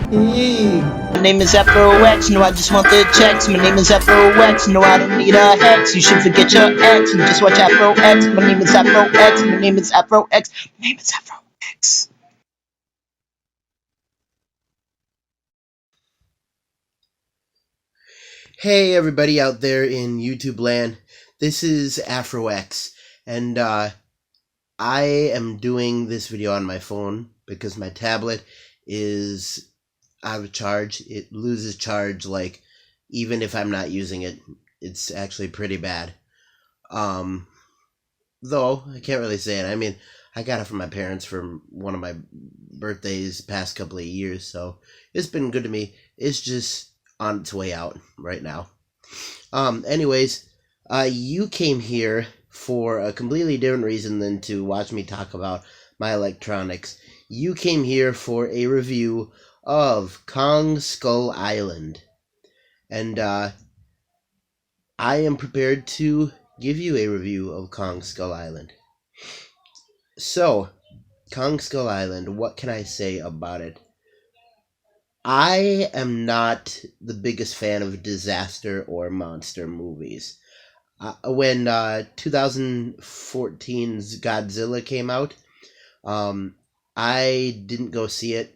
My name is Afro, no I just want the checks. My name is Afro, no I don't need a hex. You should forget your ex and just watch Afro. My name is Afro, my name is Afro, my name is Afro. Hey everybody out there in YouTube land, this is Afro, and I am doing this video on my phone because my tablet is out of charge. It loses charge, like, even if I'm not using it. It's actually pretty bad. Um, though, I can't really say it. I mean, I got it from my parents for one of my birthdays past couple of years, so it's been good to me. It's just on its way out right now. Anyways, you came here for a completely different reason than to watch me talk about my electronics. You came here for a review of Kong Skull Island. And, I am prepared to give you a review of Kong Skull Island. So, Kong Skull Island, what can I say about it? I am not the biggest fan of disaster or monster movies. When 2014's Godzilla came out, I didn't go see it.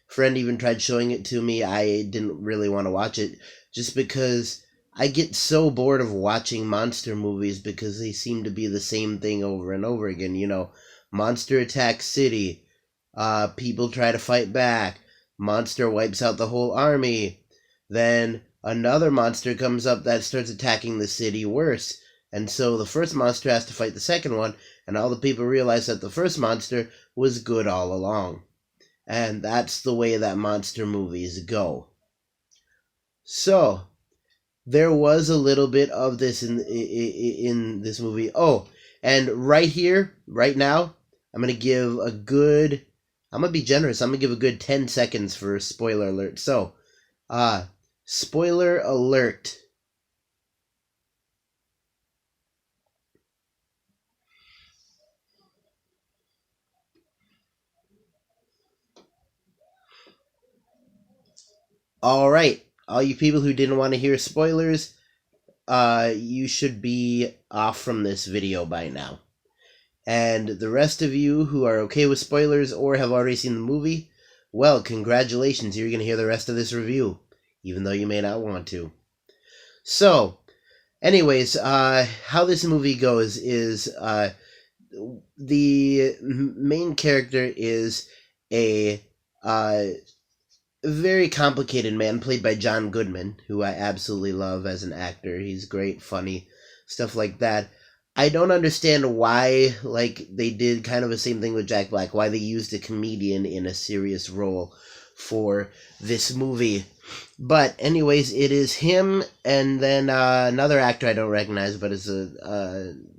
Friend even tried showing it to me. I didn't really want to watch it just because I get so bored of watching monster movies because they seem to be the same thing over and over again. You know, monster attacks city, people try to fight back, monster wipes out the whole army, then another monster comes up that starts attacking the city worse. And so the first monster has to fight the second one, and all the people realize that the first monster was good all along. And that's the way that monster movies go. So, there was a little bit of this in this movie. Oh, and right here, right now, I'm going to give a good... I'm going to be generous. I'm going to give a good 10 seconds for spoiler alert. So, spoiler alert. All right, all you people who didn't want to hear spoilers, you should be off from this video by now. And the rest of you who are okay with spoilers or have already seen the movie, well, congratulations, you're going to hear the rest of this review, even though you may not want to. So, anyways, how this movie goes is, the main character is a very complicated man played by John Goodman, who I absolutely love as an actor. He's great, funny, stuff like that. I don't understand why, like, they did kind of the same thing with Jack Black, why they used a comedian in a serious role for this movie. But anyways, it is him and then another actor I don't recognize, but it's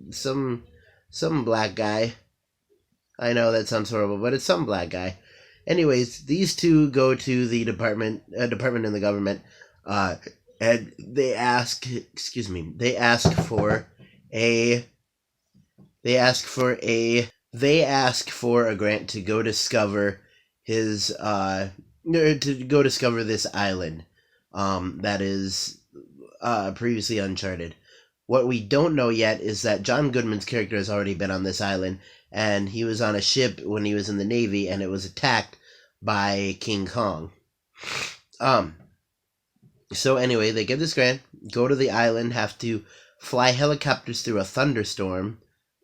some black guy. I know that sounds horrible, but it's some black guy. Anyways, these two go to the department in the government, and they ask for a grant to go discover his to go discover this island, that is previously uncharted. What we don't know yet is that John Goodman's character has already been on this island, and he was on a ship when he was in the Navy, and it was attacked by King Kong. So anyway, they get this grant, go to the island, have to fly helicopters through a thunderstorm,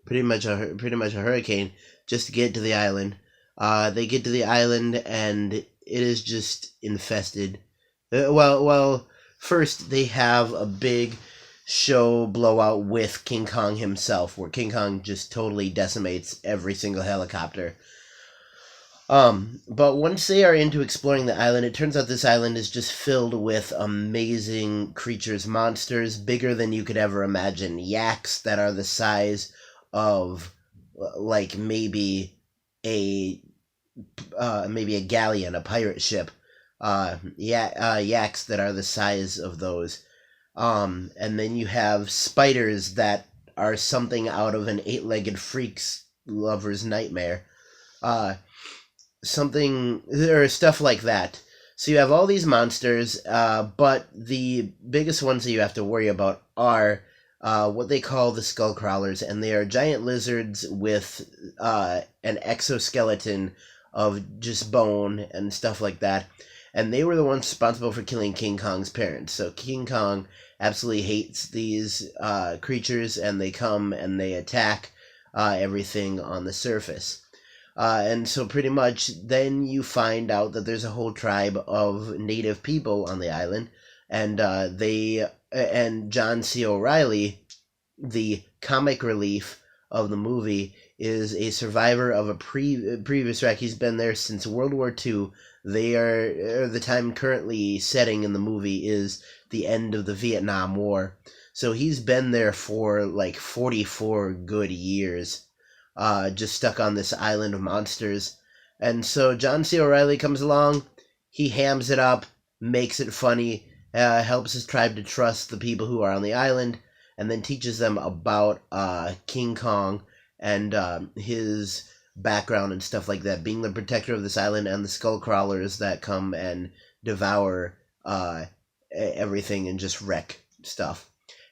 pretty much a hurricane, just to get to the island. They get to the island, and it is just infested. First they have a big show blowout with King Kong himself, where King Kong just totally decimates every single helicopter. But once they are into exploring the island, it turns out this island is just filled with amazing creatures, monsters, bigger than you could ever imagine. Yaks that are the size of, like, maybe a galleon, a pirate ship. Yaks that are the size of those. And then you have spiders that are something out of an eight-legged freak's lover's nightmare. Something, or stuff like that. So you have all these monsters, but the biggest ones that you have to worry about are what they call the skull crawlers, and they are giant lizards with an exoskeleton of just bone and stuff like that. And they were the ones responsible for killing King Kong's parents. So King Kong absolutely hates these creatures, and they come and they attack everything on the surface. And so pretty much then you find out that there's a whole tribe of native people on the island, and and John C. O'Reilly, the comic relief of the movie, is a survivor of a previous wreck. He's been there since World War II. The time currently setting in the movie is the end of the Vietnam War. So he's been there for like 44 good years, just stuck on this island of monsters. And so John C. O'Reilly comes along, he hams it up, makes it funny, helps his tribe to trust the people who are on the island, and then teaches them about King Kong and his background and stuff like that, being the protector of this island and the skull crawlers that come and devour everything and just wreck stuff.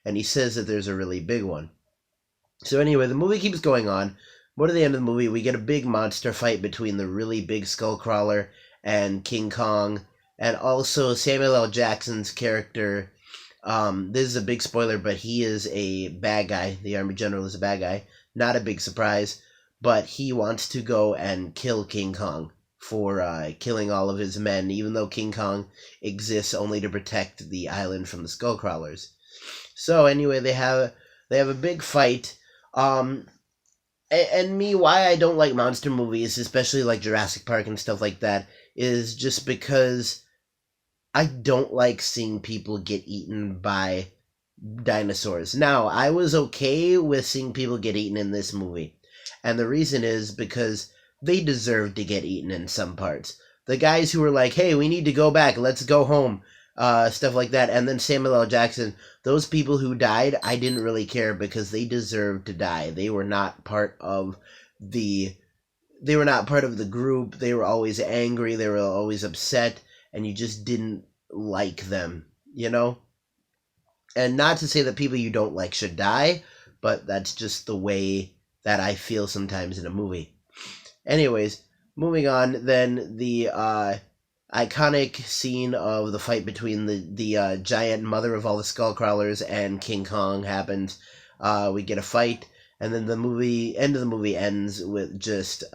And he says that there's a really big one. So anyway, the movie keeps going on. More to the end of the movie, we get a big monster fight between the really big skull crawler and King Kong, and also Samuel L. Jackson's character. This is a big spoiler, but he is a bad guy. The Army General is a bad guy. Not a big surprise, but he wants to go and kill King Kong for killing all of his men, even though King Kong exists only to protect the island from the skull crawlers. So anyway, they have a big fight. And me, why I don't like monster movies, especially like Jurassic Park and stuff like that, is just because I don't like seeing people get eaten by dinosaurs. Now, I was okay with seeing people get eaten in this movie, and the reason is because they deserve to get eaten in some parts. The guys who were like, hey, we need to go back, let's go home, stuff like that, and then Samuel L. Jackson, those people who died, I didn't really care because they deserved to die. They were not part of the group. They were always angry, they were always upset, and you just didn't like them, you know? And not to say that people you don't like should die, but that's just the way that I feel sometimes in a movie. Anyways, moving on, then the iconic scene of the fight between the giant mother of all the skull crawlers and King Kong happens. We get a fight, and then the end of the movie ends with just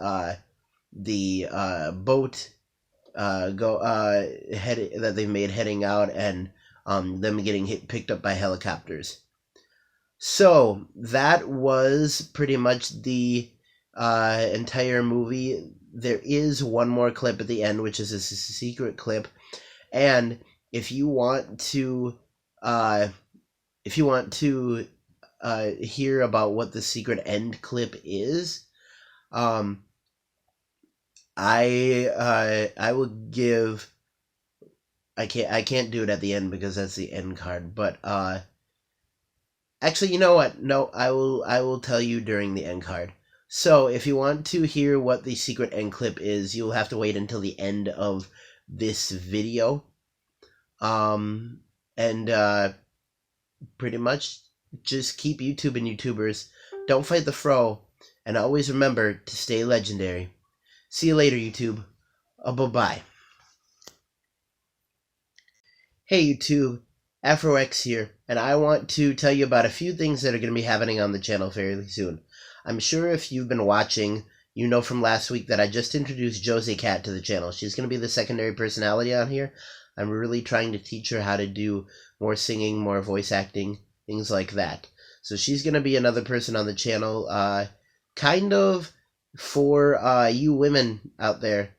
the boat that they made heading out, and them getting picked up by helicopters. So that was pretty much the entire movie. There is one more clip at the end, which is a secret clip, and if you want to hear about what the secret end clip is, I will give. I can't do it at the end because that's the end card, but actually, you know what? No, I will tell you during the end card. So, if you want to hear what the secret end clip is, you'll have to wait until the end of this video. And pretty much just keep YouTubing, YouTubers. Don't fight the fro, and always remember to stay legendary. See you later, YouTube. Bye-bye. Hey, YouTube. AfroX here, and I want to tell you about a few things that are going to be happening on the channel fairly soon. I'm sure if you've been watching, you know from last week that I just introduced Josie Cat to the channel. She's going to be the secondary personality on here. I'm really trying to teach her how to do more singing, more voice acting, things like that. So she's going to be another person on the channel, kind of for you women out there,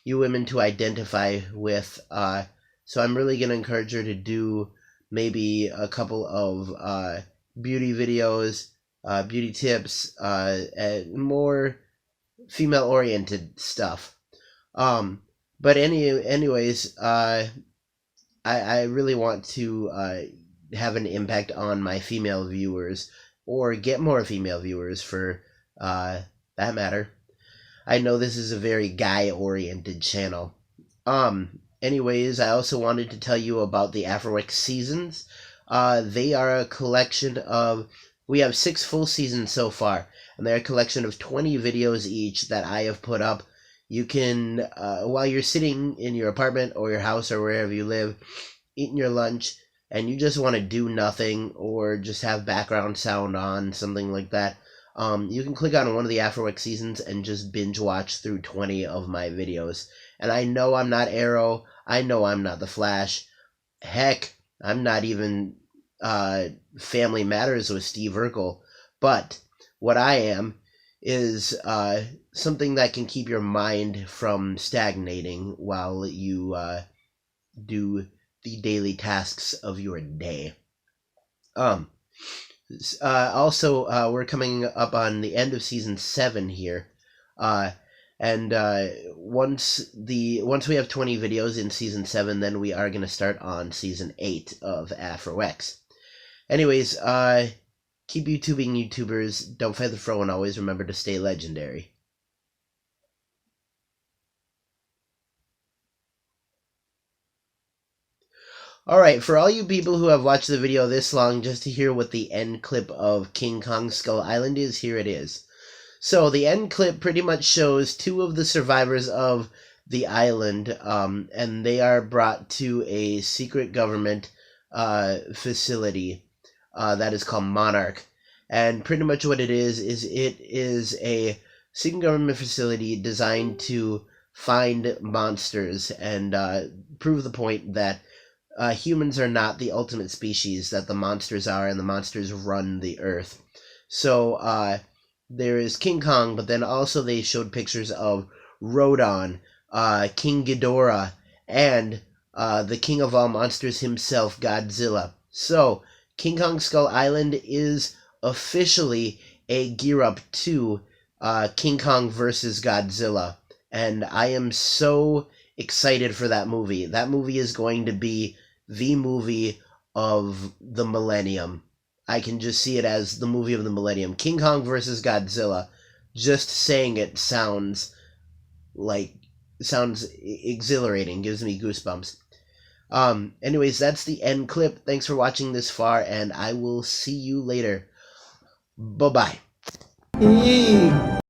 you women to identify with. So I'm really going to encourage her to do maybe a couple of beauty videos, beauty tips, and more female-oriented stuff. But anyways, I really want to have an impact on my female viewers, or get more female viewers for that matter. I know this is a very guy-oriented channel. Anyways, I also wanted to tell you about the AfroX seasons. They are a collection of, we have 6 full seasons so far, and they're a collection of 20 videos each that I have put up. You can, while you're sitting in your apartment or your house or wherever you live, eating your lunch, and you just want to do nothing or just have background sound on, something like that, you can click on one of the AfroX seasons and just binge watch through 20 of my videos. And I know I'm not Arrow. I know I'm not the Flash. Heck, I'm not even Family Matters with Steve Urkel. But what I am is something that can keep your mind from stagnating while you do the daily tasks of your day. Also, we're coming up on the end of season 7 here, and once we have 20 videos in season 7, then we are gonna start on season 8 of AfroX. Anyways, keep YouTubing, YouTubers. Don't fight the fro, and always remember to stay legendary. Alright, for all you people who have watched the video this long just to hear what the end clip of King Kong Skull Island is, here it is. So the end clip pretty much shows 2 of the survivors of the island, and they are brought to a secret government facility that is called Monarch. And pretty much what it is it is a secret government facility designed to find monsters and prove the point that humans are not the ultimate species, that the monsters are, and the monsters run the earth. So there is King Kong, but then also they showed pictures of Rodon, King Ghidorah, and the king of all monsters himself, Godzilla. So King Kong Skull Island is officially a gear up to King Kong versus Godzilla, and I am so excited for that movie. That movie is going to be the movie of the millennium. I can just see it as the movie of the millennium. King Kong versus Godzilla. Just saying it sounds exhilarating, gives me goosebumps. Anyways, that's the end clip. Thanks for watching this far, and I will see you later. Bye-bye.